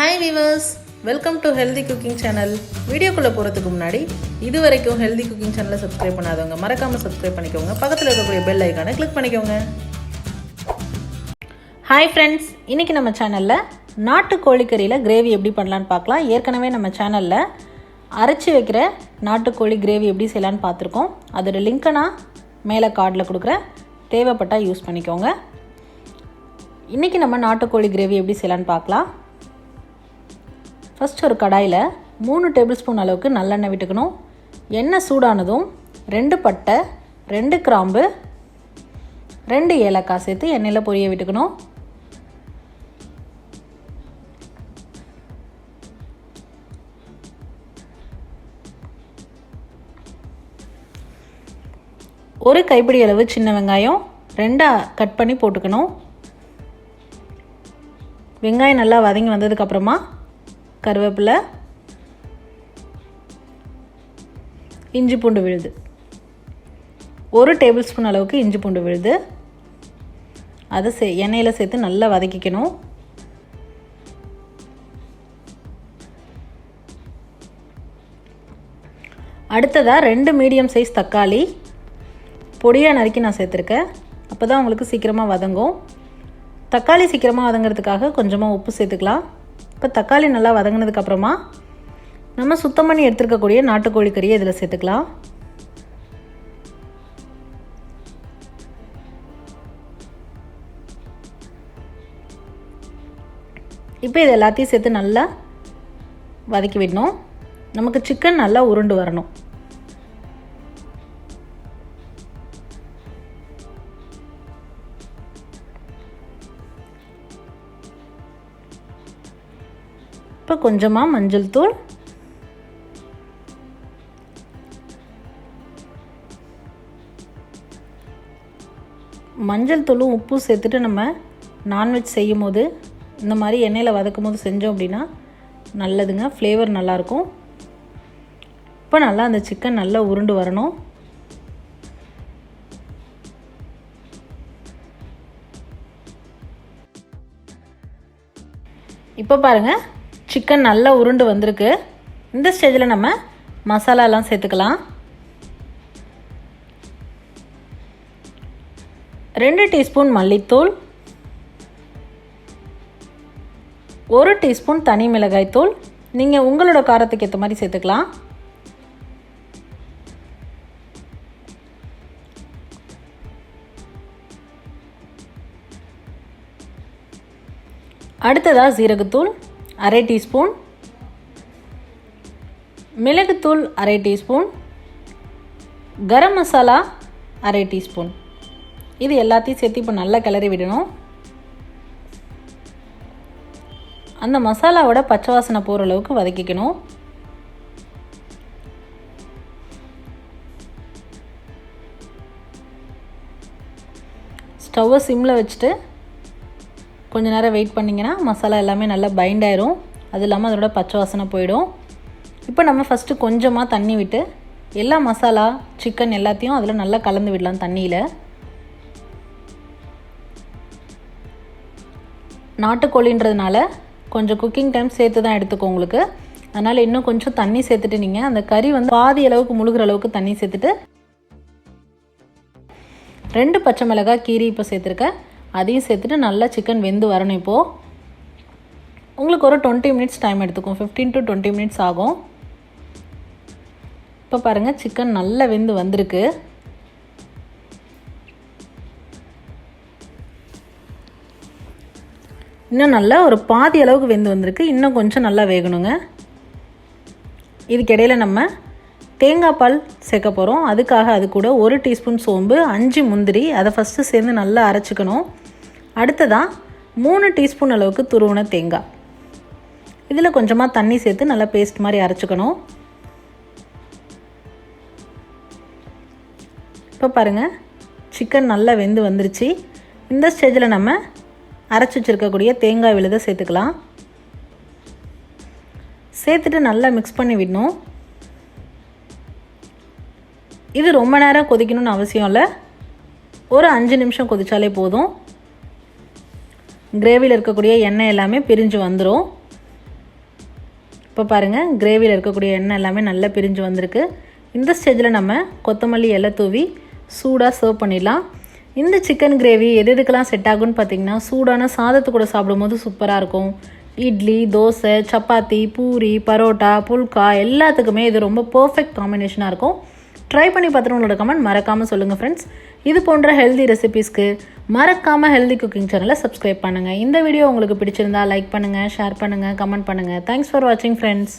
Hi viewers, welcome to Healthy Cooking Channel. வீடியோக்குள்ள போறதுக்கு முன்னாடி இதுவரைக்கும் Healthy Cooking Channel சப்ஸ்கிரைப் பண்ணாதவங்க மறக்காம சப்ஸ்கிரைப் பண்ணிக்கோங்க. பக்கத்துல இருக்கக்கூடிய பெல் ஐகானை கிளிக் பண்ணிக்கோங்க. Hi friends, இன்னைக்கு நம்ம சேனல்ல நாட்டு கோழிக்கறியில கிரேவி எப்படி பண்ணலாம்னு பார்க்கலாம். ஏற்கனவே நம்ம சேனல்ல அரைச்சி வைக்கிற நாட்டுக்கோழி கிரேவி எப்படி செய்யலாம்னு பார்த்துருக்கோம். அதோட லிங்க்கை நான் மேலே கார்டில் கொடுக்குறேன், தேவைப்பட்டால் யூஸ் பண்ணிக்கோங்க. இன்றைக்கி நம்ம நாட்டுக்கோழி கிரேவி எப்படி செய்யலான்னு பார்க்கலாம். ஃபஸ்ட் ஒரு கடாயில் 3 டேபிள் ஸ்பூன் அளவுக்கு நல்லெண்ணெய் விட்டுக்கணும். எண்ணெய் சூடானதும் 2 பட்டை, 2 கிராம்பு, 2 ஏலக்காய் சேர்த்து எண்ணெயில் பொரிய விட்டுக்கணும். ஒரு கைப்பிடி அளவு சின்ன வெங்காயம் 2 கட் பண்ணி போட்டுக்கணும். வெங்காயம் நல்லா வதங்கி வந்ததுக்கப்புறமா கருவேப்பிலை, இஞ்சி பூண்டு விழுது, 1 டேபிள் ஸ்பூன் அளவுக்கு இஞ்சி பூண்டு விழுது, அதை எண்ணெயில் சேர்த்து நல்லா வதக்கிக்கணும். அடுத்ததாக 2 மீடியம் சைஸ் தக்காளி பொடியாக நறுக்கி நான் சேர்த்துருக்கேன். அப்போ தான் உங்களுக்கு சீக்கிரமாக வதங்கும். தக்காளி சீக்கிரமாக வதங்கிறதுக்காக கொஞ்சமாக உப்பு சேர்த்துக்கலாம். இப்போ தக்காளி நல்லா வதங்கினதுக்கப்புறமா நம்ம சுத்தம் பண்ணி எடுத்துருக்கக்கூடிய நாட்டுக்கோழி கறியை இதில் சேர்த்துக்கலாம். இப்போ இது எல்லாத்தையும் சேர்த்து நல்லா வதக்கி விடணும். நமக்கு சிக்கன் நல்லா உருண்டு வரணும். இப்போ கொஞ்சமாக மஞ்சள் தூள், மஞ்சள் தூளும் உப்பும் சேர்த்துட்டு நம்ம நான்வெஜ் செய்யும் போது இந்த மாதிரி எண்ணெயில் வதக்கும் போது செஞ்சோம் அப்படின்னா நல்லதுங்க, ஃப்ளேவர் நல்லாயிருக்கும். இப்போ நல்லா அந்த சிக்கன் நல்லா உருண்டு வரணும். இப்போ பாருங்கள், சிக்கன் நல்லா உருண்டு வந்திருக்கு. இந்த ஸ்டேஜில் நம்ம மசாலாலாம் சேர்த்துக்கலாம். 2 டீஸ்பூன் மல்லித்தூள், 1 டீஸ்பூன் தனி மிளகாய் தூள், நீங்கள் உங்களோட காரத்துக்கு ஏற்ற மாதிரி சேர்த்துக்கலாம். அடுத்ததாக சீரகத்தூள் 1/2 டீஸ்பூன், மிளகுத்தூள் 1/2 டீஸ்பூன், கரம் மசாலா 1/2 டீஸ்பூன். இது எல்லாத்தையும் சேர்த்து இப்போ நல்லா கிளறி விடணும். அந்த மசாலாவோட பச்சை வாசனை போகிற அளவுக்கு வதக்கிக்கணும். ஸ்டவ்வை சிம்மில் வச்சுட்டு கொஞ்ச நேரம் வெயிட் பண்ணிங்கன்னா மசாலா எல்லாமே நல்லா பைண்ட் ஆயிரும். அது இல்லாமல் அதோட பச்சை வாசனை போயிடும். இப்போ நம்ம ஃபஸ்ட்டு கொஞ்சமாக தண்ணி விட்டு எல்லா மசாலா சிக்கன் எல்லாத்தையும் அதில் நல்லா கலந்து விடலாம் தண்ணியில். நாட்டுக்கோழின்றதுனால கொஞ்சம் குக்கிங் டைம் சேர்த்து தான் எடுத்துக்கோ உங்களுக்கு. அதனால் இன்னும் கொஞ்சம் தண்ணி சேர்த்துட்டு நீங்கள் அந்த கறி பாதி அளவுக்கு முழுகிற அளவுக்கு தண்ணி சேர்த்துட்டு 2 பச்சை மிளகாய் கீரி இப்போ சேர்த்துருக்கேன். அதையும் சேர்த்துட்டு நல்லா சிக்கன் வெந்து வரணும். இப்போது உங்களுக்கு ஒரு 20 மினிட்ஸ் டைம் எடுத்துக்கும், 15 to 20 மினிட்ஸ் ஆகும். இப்போ பாருங்கள், சிக்கன் நல்லா வெந்து வந்திருக்கு. இன்னும் நல்லா ஒரு பாதி அளவுக்கு வெந்து வந்திருக்கு. இன்னும் கொஞ்சம் நல்லா வேகணுங்க. இதுக்கிடையில் நம்ம தேங்காய் பால் சேர்க்க போகிறோம். அதுக்காக அது கூட 1 டீஸ்பூன் சோம்பு, 5 முந்திரி, அதை ஃபஸ்ட்டு சேர்ந்து நல்லா அரைச்சிக்கணும். அடுத்ததாக 3 டீஸ்பூன் அளவுக்கு துருவன தேங்காய், இதில் கொஞ்சமாக தண்ணி சேர்த்து நல்லா பேஸ்ட் மாதிரி அரைச்சிக்கணும். இப்போ பாருங்கள், சிக்கன் நல்லா வெந்து வந்துருச்சு. இந்த ஸ்டேஜில் நம்ம அரைச்சி வச்சுருக்கக்கூடிய தேங்காய் விழுதை சேர்த்துக்கலாம். சேர்த்துட்டு நல்லா மிக்ஸ் பண்ணி விடணும். இது ரொம்ப நேரம் கொதிக்கணும்னு அவசியம் இல்லை, ஒரு 5 நிமிஷம் கொதிச்சாலே போதும். கிரேவியில் இருக்கக்கூடிய எண்ணெய் எல்லாமே பிரிஞ்சு வந்துடும். இப்போ பாருங்கள் கிரேவியில் இருக்கக்கூடிய எண்ணெய் எல்லாமே நல்லா பிரிஞ்சு வந்திருக்கு. இந்த ஸ்டேஜில் நம்ம கொத்தமல்லி இலை தூவி சூடாக சர்வ் பண்ணிடலாம். இந்த சிக்கன் கிரேவி எதுக்கெல்லாம் செட் ஆகும்னு பார்த்தீங்கன்னா, சூடான சாதத்து கூட சாப்பிடும்போது சூப்பராக இருக்கும். இட்லி, தோசை, சப்பாத்தி, பூரி, பரோட்டா, புல்கா எல்லாத்துக்குமே இது ரொம்ப பர்ஃபெக்ட் காம்பினேஷனாக இருக்கும். ட்ரை பண்ணி பார்த்துட்டு உங்களோட கமெண்ட் மறக்காமல் சொல்லுங்கள் ஃப்ரெண்ட்ஸ். இது போன்ற ஹெல்தி ரெசிபீஸ்க்கு மறக்காமல் ஹெல்தி குக்கிங் சேனலை சப்ஸ்கிரைப் பண்ணுங்கள். இந்த வீடியோ உங்களுக்கு பிடிச்சிருந்தா லைக் பண்ணுங்கள், ஷேர் பண்ணுங்கள், கமெண்ட் பண்ணுங்கள். தேங்க்ஸ் ஃபார் வாட்சிங் ஃப்ரெண்ட்ஸ்.